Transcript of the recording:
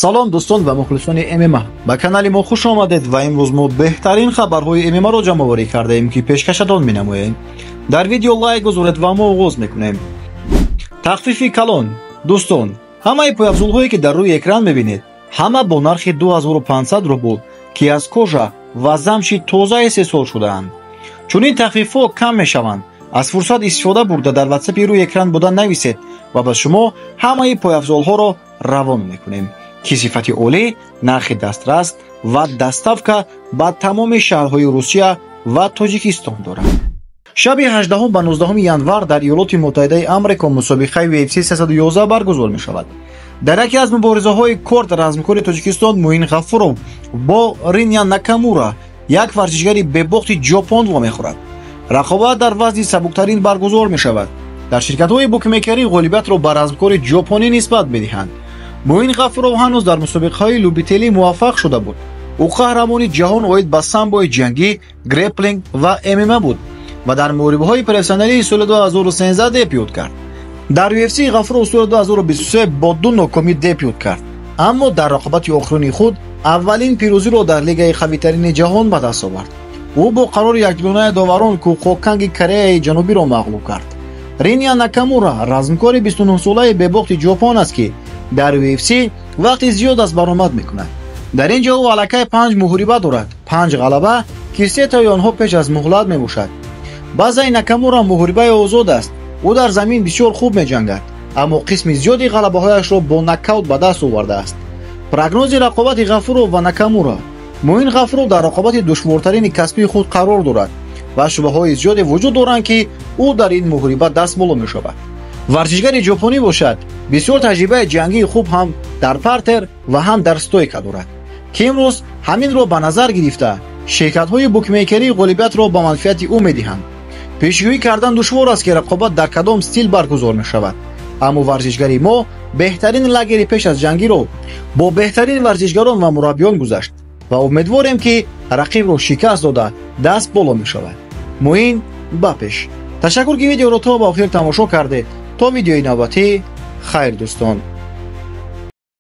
салом дӯстон ва мухлисони ММА, ба канали мо хуш омадед ва имрӯз мо беҳтарин хабарҳои ММА-ро ҷамъоварӣ кардаем ки пешкашатон менамоем. Дар видео лайк гузоред ва мо оғоз мекунем. тахфифи калон. дӯстон, ҳамаи пойафзулҳое ки дар рӯи экран мебинед, ҳама бо нархи 2500 рубл ки аз кожа ва замши тоза истеҳсол шудаанд. чунин тахфифҳо кам мешаванд. аз фурсат истифода бурда дар ватсапи рӯи экран буда нависед ва ба шумо ҳамаи пойафзолҳоро равон мекунем ки сифати олӣ, нархи дастрас ва доставка ба тамоми шаҳрҳои Русия ва Тоҷикистон дорад. шаби 18 ба 19 январ дар Иёлоти Муттаҳидаи Амрико мусобиқаи UFC 311 баргузор мешавад. дар яке аз муборизаҳои корт размкори Тоҷикистон Муин Ғафуров бо Риня Накамура, як варзишгари бебохти ҷопон вомехӯрад. рақобат дар вазни сабуктарин баргузор мешавад. дар ширкатҳои букмекерӣ ғолибиятро ба размкори ҷопонӣ нисбат медиҳанд. Муин Ғафуров ҳанӯз дар мусобиқаҳои любителӣ муваффақ шуда буд. ӯ қаҳрамони ҷаҳон оид ба самбои ҷангӣ, греплинг ва ММА буд ва дар муҳорибаҳои профессионалии соли 2013 дебют кард. дар UFC Ғафуров соли 2023 бо 2 нокомӣ дебют кард, аммо дар рақобати охирини худ аввалин пирӯзиро дар лигаи қавитарини ҷаҳон ба даст овард. ӯ бо қарори якдунаи доварон Кухоканги Кореяи Ҷанубиро мағлуб кард. Риня Накамура размкори 29-солаи бебохти ҷопон аст ки дар UFC вақти зиёд аз баромад мекунад. дар ин ҷо ӯ аллакай 5 муҳориба дорад, 5 ғалаба ки 3 таи онҳо пеш аз муҳлат мебошад. баъзаи Накамура муҳорибаи озод аст. ӯ дар замин бисёр хуб меҷангад, аммо қисми зиёди ғалабаҳояшро бо нокаут ба даст овардааст. прогнози рақобати Ғафуров ва Накамура. Муин Ғафуров дар рақобати душвортарини касбии худ қарор дорад ва шубҳаҳои зиёде вуҷуд доранд ки ӯ дар ин муҳориба дастмоло мешавад. варзишгари ҷопонӣ бошад, бисёр таҷрибаи ҷангии хуб ҳам дар партер ва ҳам дар стойка дорад ки имрӯз ҳаминро ба назар гирифта ширкатҳои букмекерӣ ғолибиятро ба манфиати ӯ медиҳанд. пешгӯӣ кардан душвор аст ки рақобат дар кадом стил баргузор мешавад, аммо варзишгари мо беҳтарин лагери пеш аз ҷангиро бо беҳтарин варзишгарон ва мураббиён гузашт ва умедворем ки рақибро шикаст дода даст боло мешавад. муин ба пеш. ташаккур ки видеоро то ба охир тамошо кардед. то видеои навбатӣ, хайр дӯстон.